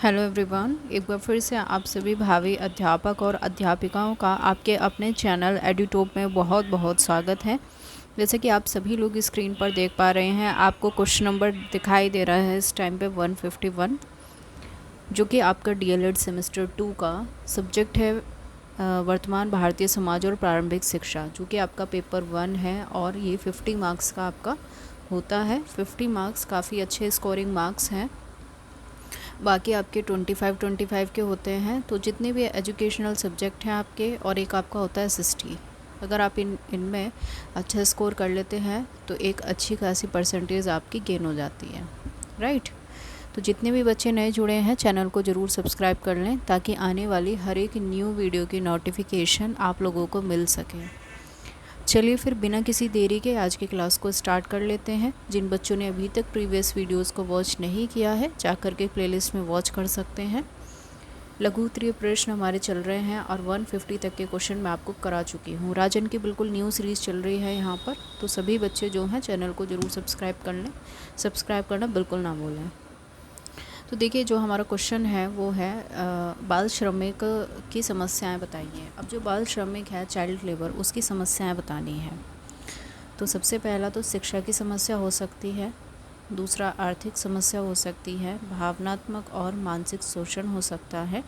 Hello everyone, एक बार फिर से आप सभी भावी अध्यापक और अध्यापिकाओं का आपके अपने चैनल एडुटॉप में बहुत बहुत स्वागत है। जैसे कि आप सभी लोग स्क्रीन पर देख पा रहे हैं, आपको क्वेश्चन नंबर दिखाई दे रहा है इस टाइम पे 151, जो कि आपका डीएलएड सेमेस्टर 2 का सब्जेक्ट है वर्तमान भारतीय समाज और प्रारंभिक शिक्षा, जो कि आपका पेपर 1 है और ये 50 मार्क्स का आपका होता है। 50 मार्क्स काफ़ी अच्छे स्कोरिंग मार्क्स हैं। बाकी आपके 25 के होते हैं। तो जितने भी एजुकेशनल सब्जेक्ट हैं आपके, और एक आपका होता है एसएसटी, अगर आप इनमें अच्छा स्कोर कर लेते हैं तो एक अच्छी खासी परसेंटेज आपकी गेन हो जाती है, राइट। तो जितने भी बच्चे नए जुड़े हैं, चैनल को ज़रूर सब्सक्राइब कर लें ताकि आने वाली हर एक न्यू वीडियो की नोटिफिकेशन आप लोगों को मिल सके। चलिए फिर बिना किसी देरी के आज की क्लास को स्टार्ट कर लेते हैं। जिन बच्चों ने अभी तक प्रीवियस वीडियोस को वॉच नहीं किया है, जाकर के प्लेलिस्ट में वॉच कर सकते हैं। लघु उत्तरीय प्रश्न हमारे चल रहे हैं और 150 तक के क्वेश्चन मैं आपको करा चुकी हूँ। राजन की बिल्कुल न्यू सीरीज़ चल रही है यहाँ पर, तो सभी बच्चे जो हैं चैनल को ज़रूर सब्सक्राइब कर लें। सब्सक्राइब करना बिल्कुल ना भूलें। तो देखिए, जो हमारा क्वेश्चन है वो है बाल श्रमिक की समस्याएं बताइए। अब जो बाल श्रमिक है, चाइल्ड लेबर, उसकी समस्याएं बतानी है। तो सबसे पहला तो शिक्षा की समस्या हो सकती है, दूसरा आर्थिक समस्या हो सकती है, भावनात्मक और मानसिक शोषण हो सकता है,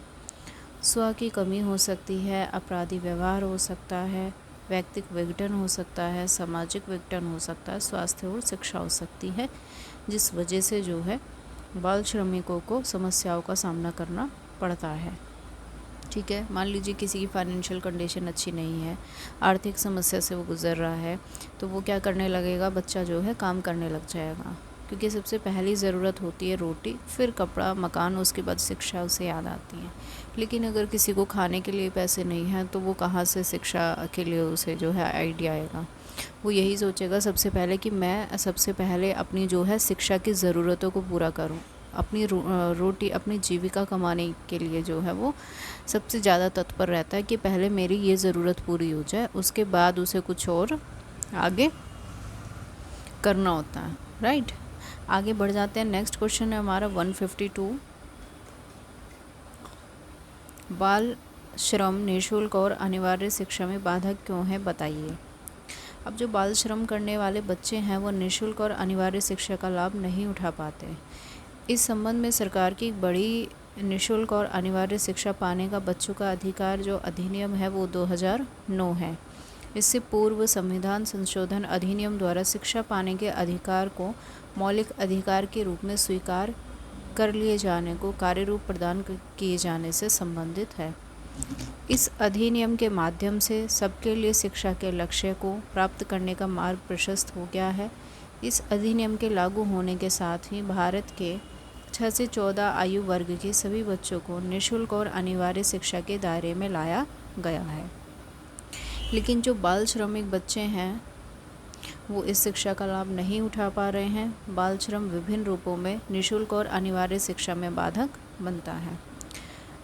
स्व की कमी हो सकती है, अपराधी व्यवहार हो सकता है, व्यक्तिगत विघटन हो सकता है, सामाजिक विघटन हो सकता है, स्वास्थ्य और शिक्षा हो सकती है, जिस वजह से जो है बाल श्रमिकों को समस्याओं का सामना करना पड़ता है। ठीक है, मान लीजिए किसी की फाइनेंशियल कंडीशन अच्छी नहीं है, आर्थिक समस्या से वो गुज़र रहा है, तो वो क्या करने लगेगा, बच्चा जो है काम करने लग जाएगा, क्योंकि सबसे पहली ज़रूरत होती है रोटी, फिर कपड़ा, मकान, उसके बाद शिक्षा उसे याद आती है। लेकिन अगर किसी को खाने के लिए पैसे नहीं हैं तो वो कहाँ से शिक्षा के लिए उसे जो है आइडिया आएगा। वो यही सोचेगा सबसे पहले कि मैं सबसे पहले अपनी जो है शिक्षा की ज़रूरतों को पूरा करूं, अपनी रोटी, अपनी जीविका कमाने के लिए जो है वो सबसे ज़्यादा तत्पर रहता है कि पहले मेरी ये ज़रूरत पूरी हो जाए, उसके बाद उसे कुछ और आगे करना होता है, राइट। आगे बढ़ जाते हैं। नेक्स्ट क्वेश्चन है हमारा 152, बाल श्रम निःशुल्क और अनिवार्य शिक्षा में बाधक क्यों है, बताइए। अब जो बाल श्रम करने वाले बच्चे हैं वो निःशुल्क और अनिवार्य शिक्षा का लाभ नहीं उठा पाते। इस संबंध में सरकार की एक बड़ी निःशुल्क और अनिवार्य शिक्षा पाने का बच्चों का अधिकार जो अधिनियम है वो 2009 है। इससे पूर्व संविधान संशोधन अधिनियम द्वारा शिक्षा पाने के अधिकार को मौलिक अधिकार के रूप में स्वीकार कर लिए जाने को कार्य रूप प्रदान किए जाने से संबंधित है। इस अधिनियम के माध्यम से सबके लिए शिक्षा के लक्ष्य को प्राप्त करने का मार्ग प्रशस्त हो गया है। इस अधिनियम के लागू होने के साथ ही भारत के 6 से 14 आयु वर्ग के सभी बच्चों को निःशुल्क और अनिवार्य शिक्षा के दायरे में लाया गया है। लेकिन जो बाल श्रमिक बच्चे हैं वो इस शिक्षा का लाभ नहीं उठा पा रहे हैं। बाल श्रम विभिन्न रूपों में निःशुल्क और अनिवार्य शिक्षा में बाधक बनता है।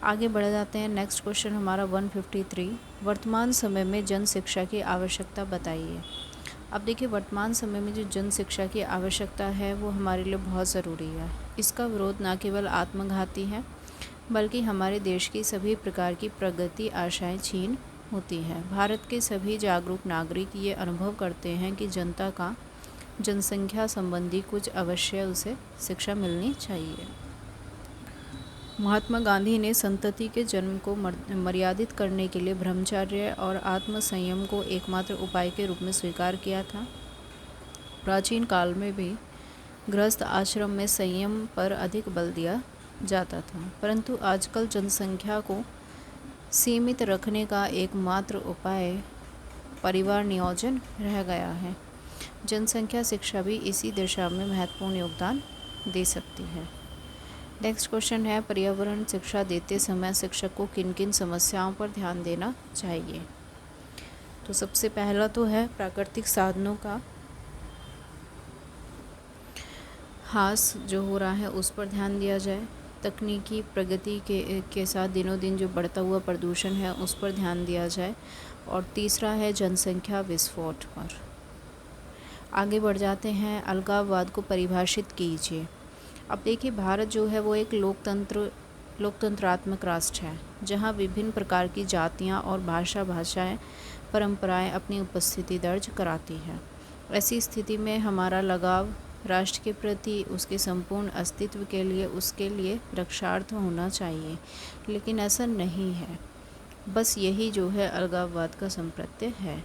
आगे बढ़ जाते हैं। नेक्स्ट क्वेश्चन हमारा 153, वर्तमान समय में जन शिक्षा की आवश्यकता बताइए। अब देखिए, वर्तमान समय में जो जन शिक्षा की आवश्यकता है वो हमारे लिए बहुत ज़रूरी है। इसका विरोध न केवल आत्मघाती है बल्कि हमारे देश की सभी प्रकार की प्रगति आशाएं छीन होती हैं। भारत के सभी जागरूक नागरिक ये अनुभव करते हैं कि जनता का जनसंख्या संबंधी कुछ अवश्य उसे शिक्षा मिलनी चाहिए। महात्मा गांधी ने संतति के जन्म को मर्यादित करने के लिए ब्रह्मचर्य और आत्मसंयम को एकमात्र उपाय के रूप में स्वीकार किया था। प्राचीन काल में भी गृहस्थ आश्रम में संयम पर अधिक बल दिया जाता था, परंतु आजकल जनसंख्या को सीमित रखने का एकमात्र उपाय परिवार नियोजन रह गया है। जनसंख्या शिक्षा भी इसी दिशा में महत्वपूर्ण योगदान दे सकती है। नेक्स्ट क्वेश्चन है, पर्यावरण शिक्षा देते समय शिक्षक को किन किन समस्याओं पर ध्यान देना चाहिए। तो सबसे पहला तो है प्राकृतिक साधनों का ह्रास जो हो रहा है उस पर ध्यान दिया जाए। तकनीकी प्रगति के साथ दिनों दिन जो बढ़ता हुआ प्रदूषण है उस पर ध्यान दिया जाए। और तीसरा है जनसंख्या विस्फोट पर। आगे बढ़ जाते हैं। अलगाववाद को परिभाषित कीजिए। अब देखिए, भारत जो है वो एक लोकतंत्र लोकतंत्रात्मक राष्ट्र है, जहाँ विभिन्न प्रकार की जातियाँ और भाषाएं परंपराएं अपनी उपस्थिति दर्ज कराती है। ऐसी स्थिति में हमारा लगाव राष्ट्र के प्रति उसके संपूर्ण अस्तित्व के लिए उसके लिए रक्षार्थ होना चाहिए, लेकिन ऐसा नहीं है। बस यही जो है अलगाववाद का संप्रत्यय है।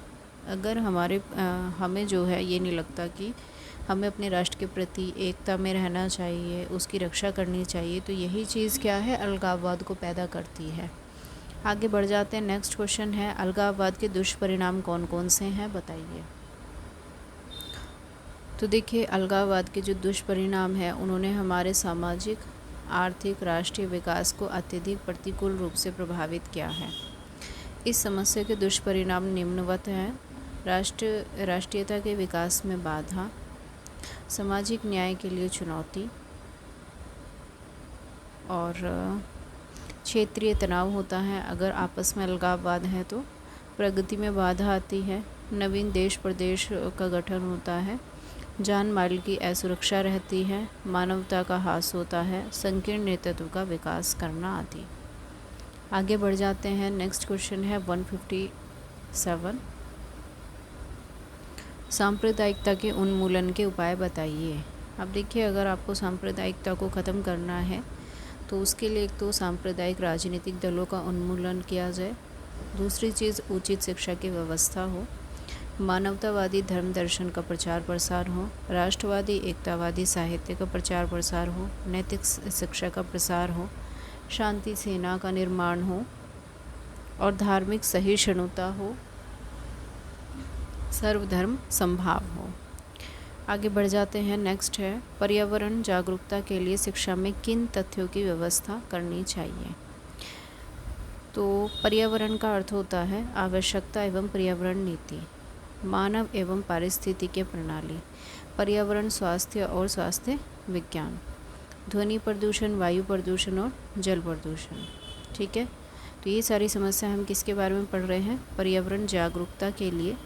अगर हमें जो है ये नहीं लगता कि हमें अपने राष्ट्र के प्रति एकता में रहना चाहिए, उसकी रक्षा करनी चाहिए, तो यही चीज़ क्या है, अलगाववाद को पैदा करती है। आगे बढ़ जाते हैं। नेक्स्ट क्वेश्चन है, अलगाववाद के दुष्परिणाम कौन कौन से हैं, बताइए। तो देखिए, अलगाववाद के जो दुष्परिणाम हैं उन्होंने हमारे सामाजिक, आर्थिक, राष्ट्रीय विकास को अत्यधिक प्रतिकूल रूप से प्रभावित किया है। इस समस्या के दुष्परिणाम निम्नवत हैं: राष्ट्रीयता के विकास में बाधा, सामाजिक न्याय के लिए चुनौती, और क्षेत्रीय तनाव होता है। अगर आपस में अलगाववाद है तो प्रगति में बाधा आती है, नवीन देश प्रदेश का गठन होता है, जान माल की असुरक्षा रहती है, मानवता का ह्रास होता है, संकीर्ण नेतृत्व का विकास करना आदि। आगे बढ़ जाते हैं। नेक्स्ट क्वेश्चन है 157, सांप्रदायिकता के उन्मूलन के उपाय बताइए। अब देखिए, अगर आपको सांप्रदायिकता को ख़त्म करना है तो उसके लिए एक तो सांप्रदायिक राजनीतिक दलों का उन्मूलन किया जाए, दूसरी चीज़ उचित शिक्षा की व्यवस्था हो, मानवतावादी धर्म दर्शन का प्रचार प्रसार हो, राष्ट्रवादी एकतावादी साहित्य का प्रचार प्रसार हो, नैतिक शिक्षा का प्रसार हो, शांति सेना का निर्माण हो और धार्मिक सहिष्णुता हो, सर्वधर्म संभाव हो। आगे बढ़ जाते हैं। नेक्स्ट है, पर्यावरण जागरूकता के लिए शिक्षा में किन तथ्यों की व्यवस्था करनी चाहिए। तो पर्यावरण का अर्थ होता है आवश्यकता एवं पर्यावरण नीति, मानव एवं पारिस्थितिकी प्रणाली, पर्यावरण स्वास्थ्य और स्वास्थ्य विज्ञान, ध्वनि प्रदूषण, वायु प्रदूषण और जल प्रदूषण। ठीक है, तो ये सारी समस्या हम किसके बारे में पढ़ रहे हैं, पर्यावरण जागरूकता के लिए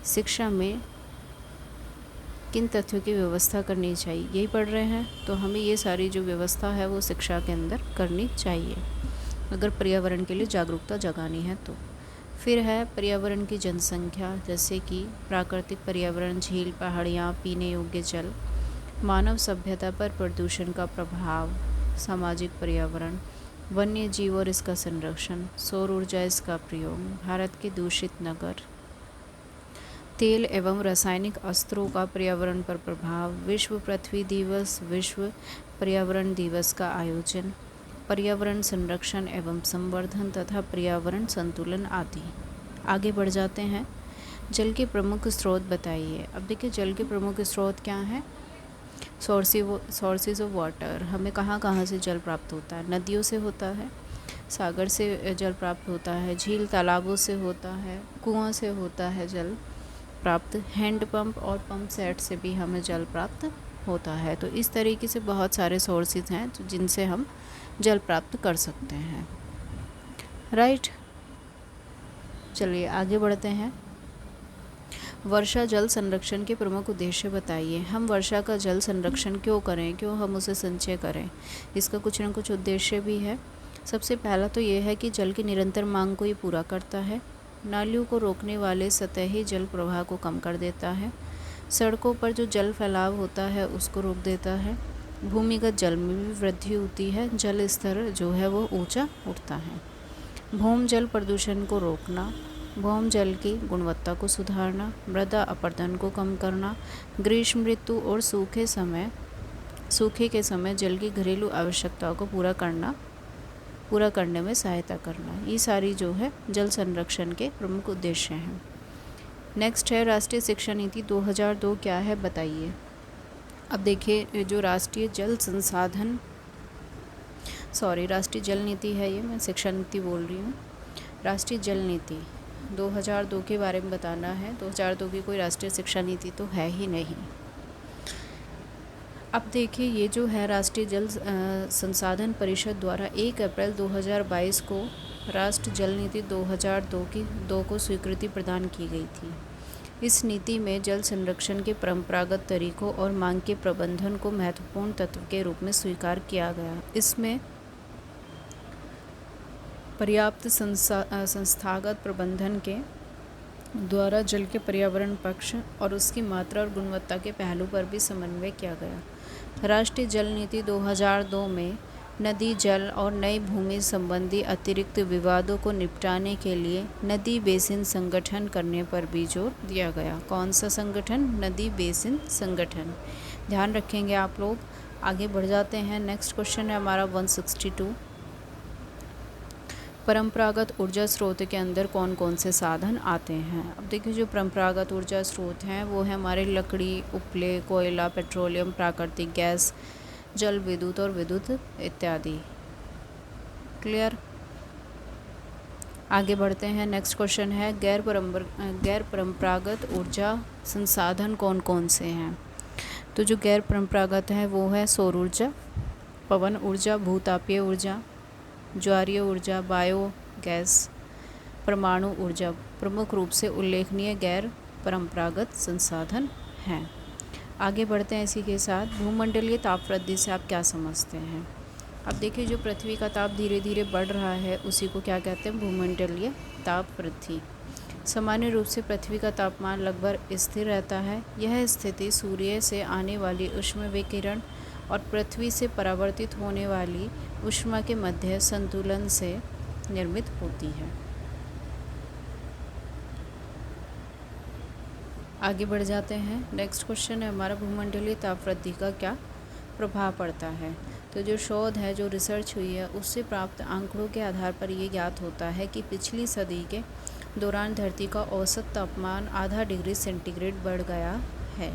शिक्षा में किन तथ्यों की व्यवस्था करनी चाहिए, यही पढ़ रहे हैं। तो हमें ये सारी जो व्यवस्था है वो शिक्षा के अंदर करनी चाहिए अगर पर्यावरण के लिए जागरूकता जगानी है तो। फिर है पर्यावरण की जनसंख्या, जैसे कि प्राकृतिक पर्यावरण, झील, पहाड़ियाँ, पीने योग्य जल, मानव सभ्यता पर प्रदूषण का प्रभाव, सामाजिक पर्यावरण, वन्य जीव और इसका संरक्षण, सौर ऊर्जा इसका प्रयोग, भारत के दूषित नगर, तेल एवं रासायनिक अस्त्रों का पर्यावरण पर प्रभाव, विश्व पृथ्वी दिवस, विश्व पर्यावरण दिवस का आयोजन, पर्यावरण संरक्षण एवं संवर्धन तथा पर्यावरण संतुलन आदि। आगे बढ़ जाते हैं। जल के प्रमुख स्रोत बताइए। अब देखिए, जल के प्रमुख स्रोत क्या हैं, सोर्सेज ऑफ वाटर। हमें कहाँ कहाँ से जल प्राप्त होता है, नदियों से होता है, सागर से जल प्राप्त होता है, झील तालाबों से होता है, कुआं से होता है जल प्राप्त, हैंडपंप और पंप सेट से भी हमें जल प्राप्त होता है। तो इस तरीके से बहुत सारे सोर्सेज हैं तो जिनसे हम जल प्राप्त कर सकते हैं। राइट, चलिए आगे बढ़ते हैं। वर्षा जल संरक्षण के प्रमुख उद्देश्य बताइए। हम वर्षा का जल संरक्षण क्यों करें, क्यों हम उसे संचय करें, इसका कुछ न कुछ उद्देश्य भी है। सबसे पहला तो ये है कि जल की निरंतर मांग को ये पूरा करता है, नालियों को रोकने वाले सतही जल प्रवाह को कम कर देता है, सड़कों पर जो जल फैलाव होता है उसको रोक देता है, भूमिगत जल में भी वृद्धि होती है, जल स्तर जो है वो ऊंचा उठता है, भूम जल प्रदूषण को रोकना, भौम जल की गुणवत्ता को सुधारना, मृदा अपरदन को कम करना, ग्रीष्म ऋतु और सूखे के समय जल की घरेलू आवश्यकताओं को पूरा करने में सहायता करना। ये सारी जो है जल संरक्षण के प्रमुख उद्देश्य हैं। नेक्स्ट है राष्ट्रीय शिक्षा नीति 2002 क्या है बताइए। अब देखिए, जो राष्ट्रीय जल नीति है, ये मैं शिक्षा नीति बोल रही हूँ। राष्ट्रीय जल नीति 2002 के बारे में बताना है। 2002 की कोई राष्ट्रीय शिक्षा नीति तो है ही नहीं। अब देखिए, ये जो है राष्ट्रीय जल संसाधन परिषद द्वारा 1 अप्रैल 2022 को राष्ट्रीय जल नीति 2002 को स्वीकृति प्रदान की गई थी। इस नीति में जल संरक्षण के परंपरागत तरीकों और मांग के प्रबंधन को महत्वपूर्ण तत्व के रूप में स्वीकार किया गया। इसमें पर्याप्त संस्थागत प्रबंधन के द्वारा जल के पर्यावरण पक्ष और उसकी मात्रा और गुणवत्ता के पहलू पर भी समन्वय किया गया। राष्ट्रीय जल नीति 2002 में नदी जल और नई भूमि संबंधी अतिरिक्त विवादों को निपटाने के लिए नदी बेसिन संगठन करने पर भी जोर दिया गया। कौन सा संगठन? नदी बेसिन संगठन। ध्यान रखेंगे आप लोग। आगे बढ़ जाते हैं। नेक्स्ट क्वेश्चन है हमारा 162। परंपरागत ऊर्जा स्रोत के अंदर कौन कौन से साधन आते हैं? अब देखिए, जो परंपरागत ऊर्जा स्रोत हैं वो है हमारे लकड़ी, उपले, कोयला, पेट्रोलियम, प्राकृतिक गैस, जल विद्युत और विद्युत इत्यादि। क्लियर? आगे बढ़ते हैं। नेक्स्ट क्वेश्चन है गैर परंपरागत ऊर्जा संसाधन कौन कौन से हैं? तो जो गैर परंपरागत है वो है सौर ऊर्जा, पवन ऊर्जा, भूतापीय ऊर्जा, ज्वारीय ऊर्जा, बायोगैस, परमाणु ऊर्जा प्रमुख रूप से उल्लेखनीय गैर परंपरागत संसाधन हैं। आगे बढ़ते हैं इसी के साथ। भूमंडलीय ताप वृद्धि से आप क्या समझते हैं? अब देखिए, जो पृथ्वी का ताप धीरे धीरे बढ़ रहा है उसी को क्या कहते हैं? भूमंडलीय ताप वृद्धि। सामान्य रूप से पृथ्वी का तापमान लगभग स्थिर रहता है। यह स्थिति सूर्य से आने वाली ऊष्मा विकिरण और पृथ्वी से परावर्तित होने वाली ऊष्मा के मध्य संतुलन से निर्मित होती है। आगे बढ़ जाते हैं। नेक्स्ट क्वेश्चन है हमारा भूमंडलीय ताप वृद्धि का क्या प्रभाव पड़ता है? तो जो शोध है, जो रिसर्च हुई है, उससे प्राप्त आंकड़ों के आधार पर ये ज्ञात होता है कि पिछली सदी के दौरान धरती का औसत तापमान आधा डिग्री सेंटीग्रेड बढ़ गया है।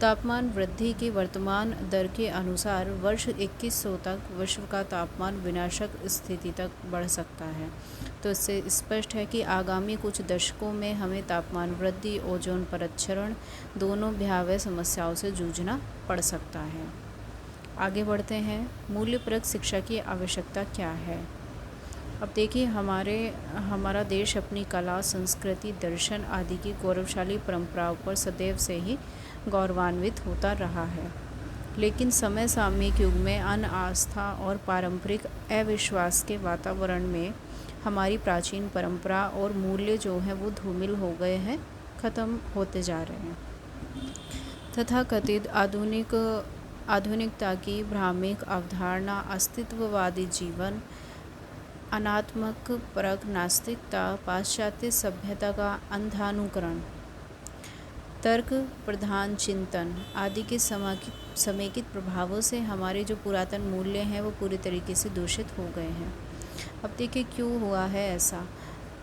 तापमान वृद्धि की वर्तमान दर के अनुसार वर्ष 2100 तक विश्व का तापमान विनाशक स्थिति तक बढ़ सकता है। तो इससे स्पष्ट है कि आगामी कुछ दशकों में हमें तापमान वृद्धि, ओजोन परत क्षरण दोनों भयावह समस्याओं से जूझना पड़ सकता है। आगे बढ़ते हैं। मूल्यपरक शिक्षा की आवश्यकता क्या है? अब देखिए, हमारा देश अपनी कला, संस्कृति, दर्शन आदि की गौरवशाली परंपराओं पर सदैव से ही गौरवान्वित होता रहा है। लेकिन समय सामयिक युग में अनास्था और पारंपरिक अविश्वास के वातावरण में हमारी प्राचीन परंपरा और मूल्य जो हैं वो धूमिल हो गए हैं, ख़त्म होते जा रहे हैं। तथाकथित आधुनिकता की भ्रामक अवधारणा, अस्तित्ववादी जीवन, अनात्मक परक नास्तिकता, पाश्चात्य सभ्यता का अंधानुकरण, तर्क प्रधान चिंतन आदि के समेकित प्रभावों से हमारे जो पुरातन मूल्य हैं वो पूरी तरीके से दूषित हो गए हैं। अब देखिए, क्यों हुआ है ऐसा?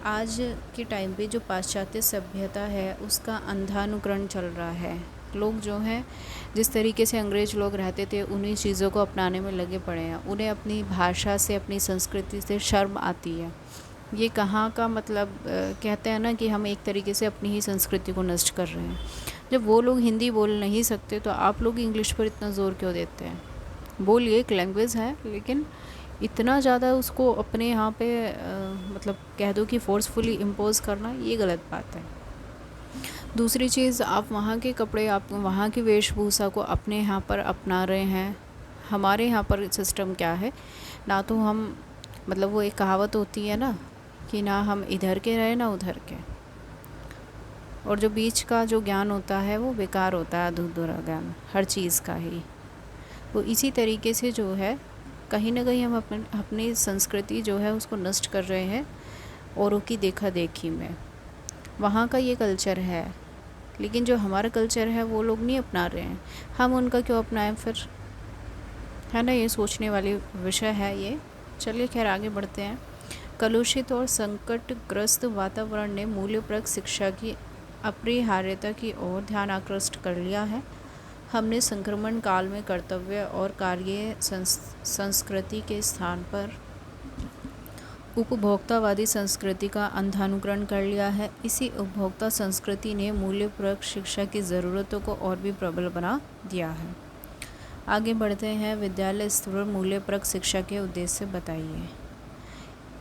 आज के टाइम पे जो पाश्चात्य सभ्यता है उसका अंधानुकरण चल रहा है। लोग जो हैं, जिस तरीके से अंग्रेज लोग रहते थे उन्हीं चीज़ों को अपनाने में लगे पड़े हैं। उन्हें अपनी भाषा से, अपनी संस्कृति से शर्म आती है। ये कहाँ का मतलब कहते हैं ना कि हम एक तरीके से अपनी ही संस्कृति को नष्ट कर रहे हैं। जब वो लोग हिंदी बोल नहीं सकते तो आप लोग इंग्लिश पर इतना ज़ोर क्यों देते हैं? बोलिए, एक लैंग्वेज है, लेकिन इतना ज़्यादा उसको अपने यहाँ पे मतलब कह दो कि फोर्सफुली इम्पोज करना, ये गलत बात है। दूसरी चीज़, आप वहाँ के कपड़े, आप वहाँ की वेशभूषा को अपने यहाँ पर अपना रहे हैं। हमारे यहाँ पर सिस्टम क्या है, ना तो हम मतलब वो एक कहावत होती है ना कि ना हम इधर के रहे ना उधर के, और जो बीच का जो ज्ञान होता है वो बेकार होता है, अधूरा ज्ञान हर चीज़ का ही। वो इसी तरीके से जो है कहीं ना कहीं हम अपनी संस्कृति जो है उसको नष्ट कर रहे हैं औरों की देखा देखी में। वहाँ का ये कल्चर है, लेकिन जो हमारा कल्चर है वो लोग नहीं अपना रहे हैं, हम उनका क्यों अपनाएं फिर? है ना, ये सोचने वाली विषय है ये। चलिए खैर आगे बढ़ते हैं। कलुषित और संकटग्रस्त वातावरण ने मूल्यपरक शिक्षा की अपरिहार्यता की ओर ध्यान आकृष्ट कर लिया है। हमने संक्रमण काल में कर्तव्य और कार्य संस्कृति के स्थान पर उपभोक्तावादी संस्कृति का अंधानुकरण कर लिया है। इसी उपभोक्ता संस्कृति ने मूल्यपरक शिक्षा की ज़रूरतों को और भी प्रबल बना दिया है। आगे बढ़ते हैं। विद्यालय स्तर पर मूल्यपरक शिक्षा के उद्देश्य बताइए।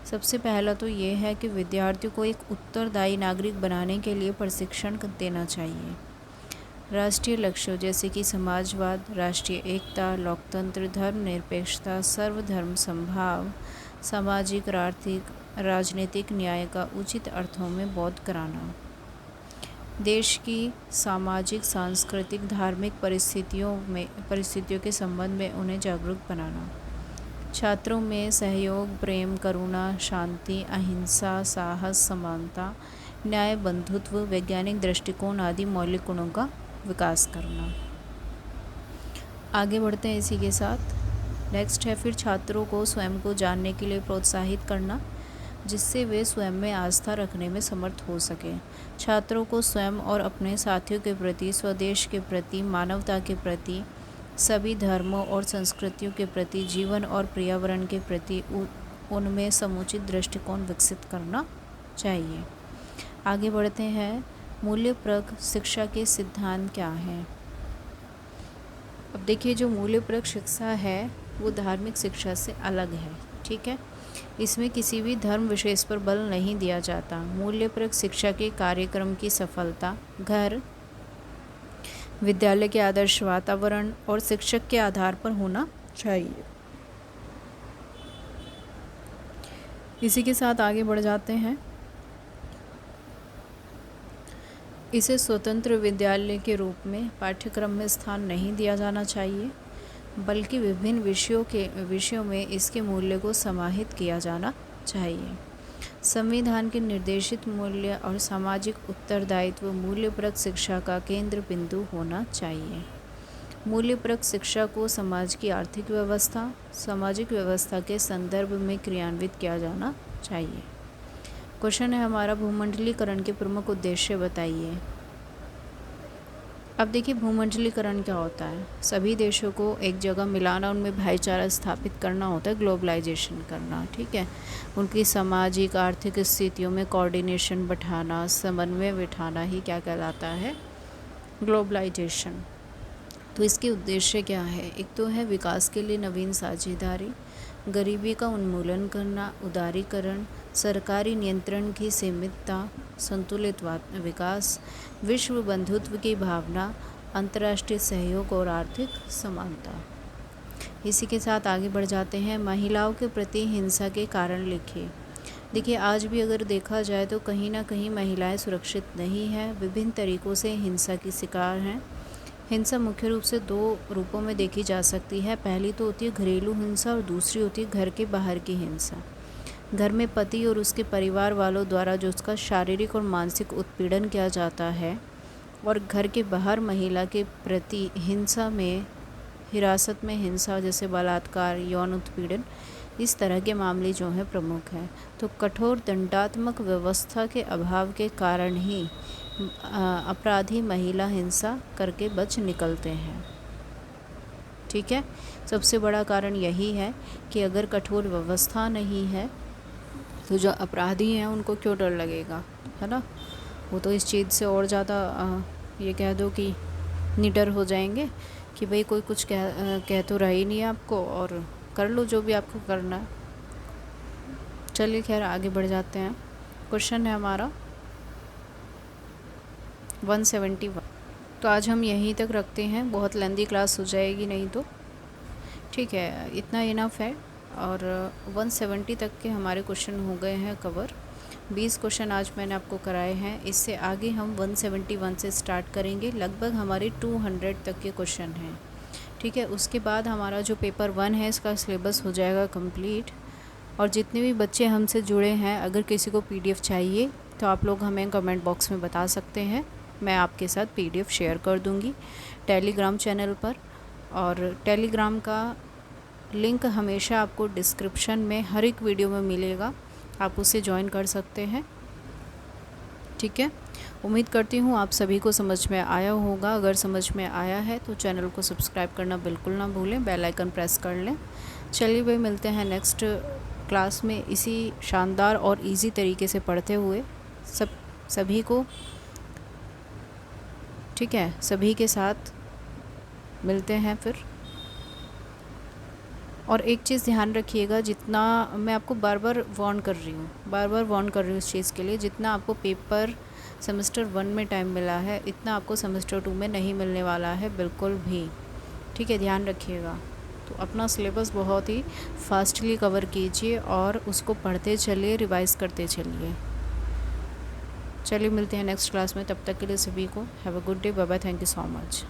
सबसे पहला तो ये है कि विद्यार्थियों को एक उत्तरदायी नागरिक बनाने के लिए प्रशिक्षण देना चाहिए। राष्ट्रीय लक्ष्यों जैसे कि समाजवाद, राष्ट्रीय एकता, लोकतंत्र, धर्मनिरपेक्षता, सर्वधर्म समभाव, सामाजिक और आर्थिक राजनीतिक न्याय का उचित अर्थों में बोध कराना, देश की सामाजिक, सांस्कृतिक, धार्मिक परिस्थितियों के संबंध में उन्हें जागरूक बनाना, छात्रों में सहयोग, प्रेम, करुणा, शांति, अहिंसा, साहस, समानता, न्याय, बंधुत्व, वैज्ञानिक दृष्टिकोण आदि मौलिक गुणों का विकास करना। आगे बढ़ते हैं इसी के साथ। नेक्स्ट है फिर छात्रों को स्वयं को जानने के लिए प्रोत्साहित करना, जिससे वे स्वयं में आस्था रखने में समर्थ हो सकें। छात्रों को स्वयं और अपने साथियों के प्रति, स्वदेश के प्रति, मानवता के प्रति, सभी धर्मों और संस्कृतियों के प्रति, जीवन और पर्यावरण के प्रति उनमें समुचित दृष्टिकोण विकसित करना चाहिए। आगे बढ़ते हैं। मूल्यप्रक शिक्षा के सिद्धांत क्या हैं? अब देखिए, जो मूल्यप्रक शिक्षा है वो धार्मिक शिक्षा से अलग है। ठीक है, इसमें किसी भी धर्म विशेष पर बल नहीं दिया जाता। मूल्यप्रक शिक्षा के कार्यक्रम की सफलता घर, विद्यालय के आदर्श वातावरण और शिक्षक के आधार पर होना चाहिए। इसी के साथ आगे बढ़ जाते हैं। इसे स्वतंत्र विद्यालय के रूप में पाठ्यक्रम में स्थान नहीं दिया जाना चाहिए, बल्कि विभिन्न विषयों में इसके मूल्य को समाहित किया जाना चाहिए। संविधान के निर्देशित मूल्य और सामाजिक उत्तरदायित्व मूल्यप्रक शिक्षा का केंद्र बिंदु होना चाहिए। मूल्यप्रक शिक्षा को समाज की आर्थिक व्यवस्था, सामाजिक व्यवस्था के संदर्भ में क्रियान्वित किया जाना चाहिए। क्वेश्चन है हमारा, भूमंडलीकरण के प्रमुख उद्देश्य बताइए। अब देखिए, भूमंडलीकरण क्या होता है? सभी देशों को एक जगह मिलाना, उनमें भाईचारा स्थापित करना होता है, ग्लोबलाइजेशन करना। ठीक है, उनकी सामाजिक आर्थिक स्थितियों में कोऑर्डिनेशन बैठाना, समन्वय बिठाना ही क्या कहलाता है? ग्लोबलाइजेशन। तो इसके उद्देश्य क्या है? एक तो है विकास के लिए नवीन साझेदारी, गरीबी का उन्मूलन करना, उदारीकरण, सरकारी नियंत्रण की सीमितता, संतुलित विकास, विश्व बंधुत्व की भावना, अंतर्राष्ट्रीय सहयोग और आर्थिक समानता। इसी के साथ आगे बढ़ जाते हैं। महिलाओं के प्रति हिंसा के कारण लिखिए। देखिए, आज भी अगर देखा जाए तो कहीं ना कहीं महिलाएं सुरक्षित नहीं हैं, विभिन्न तरीक़ों से हिंसा की शिकार हैं। हिंसा मुख्य रूप से दो रूपों में देखी जा सकती है। पहली तो होती है घरेलू हिंसा और दूसरी होती है घर के बाहर की हिंसा। घर में पति और उसके परिवार वालों द्वारा जो उसका शारीरिक और मानसिक उत्पीड़न किया जाता है, और घर के बाहर महिला के प्रति हिंसा में, हिरासत में हिंसा जैसे बलात्कार, यौन उत्पीड़न, इस तरह के मामले जो हैं प्रमुख हैं। तो कठोर दंडात्मक व्यवस्था के अभाव के कारण ही अपराधी महिला हिंसा करके बच निकलते हैं। ठीक है, सबसे बड़ा कारण यही है कि अगर कठोर व्यवस्था नहीं है तो जो अपराधी हैं उनको क्यों डर लगेगा, है ना? वो तो इस चीज़ से और ज़्यादा ये कह दो कि निडर हो जाएंगे कि भाई कोई कुछ कह तो रहा ही नहीं है आपको, और कर लो जो भी आपको करना है। चलिए खैर आगे बढ़ जाते हैं। क्वेश्चन है हमारा 171। तो आज हम यहीं तक रखते हैं, बहुत लंबी क्लास हो जाएगी नहीं तो। ठीक है, इतना इनफ है। और 170 तक के हमारे क्वेश्चन हो गए हैं कवर। 20 क्वेश्चन आज मैंने आपको कराए हैं। इससे आगे हम 171 से स्टार्ट करेंगे। लगभग हमारे 200 तक के क्वेश्चन हैं। ठीक है, उसके बाद हमारा जो पेपर 1 है इसका सिलेबस हो जाएगा कंप्लीट। और जितने भी बच्चे हमसे जुड़े हैं, अगर किसी को PDF चाहिए तो आप लोग हमें कमेंट बॉक्स में बता सकते हैं। मैं आपके साथ PDF शेयर कर दूंगी टेलीग्राम चैनल पर। और टेलीग्राम का लिंक हमेशा आपको डिस्क्रिप्शन में हर एक वीडियो में मिलेगा, आप उसे ज्वाइन कर सकते हैं। ठीक है, उम्मीद करती हूँ आप सभी को समझ में आया होगा। अगर समझ में आया है तो चैनल को सब्सक्राइब करना बिल्कुल ना भूलें, बेल आइकन प्रेस कर लें। चलिए भाई, मिलते हैं नेक्स्ट क्लास में इसी शानदार और इजी तरीके से पढ़ते हुए सभी को। ठीक है, सभी के साथ मिलते हैं फिर। और एक चीज़ ध्यान रखिएगा, जितना मैं आपको बार बार वार्न कर रही हूँ इस चीज़ के लिए, जितना आपको पेपर सेमेस्टर 1 में टाइम मिला है, इतना आपको सेमेस्टर 2 में नहीं मिलने वाला है बिल्कुल भी। ठीक है, ध्यान रखिएगा। तो अपना सिलेबस बहुत ही फास्टली कवर कीजिए और उसको पढ़ते चलिए, रिवाइज़ करते चलिए। चलिए मिलते हैं नेक्स्ट क्लास में, तब तक के लिए सभी को have a good day, bye bye, thank you so much.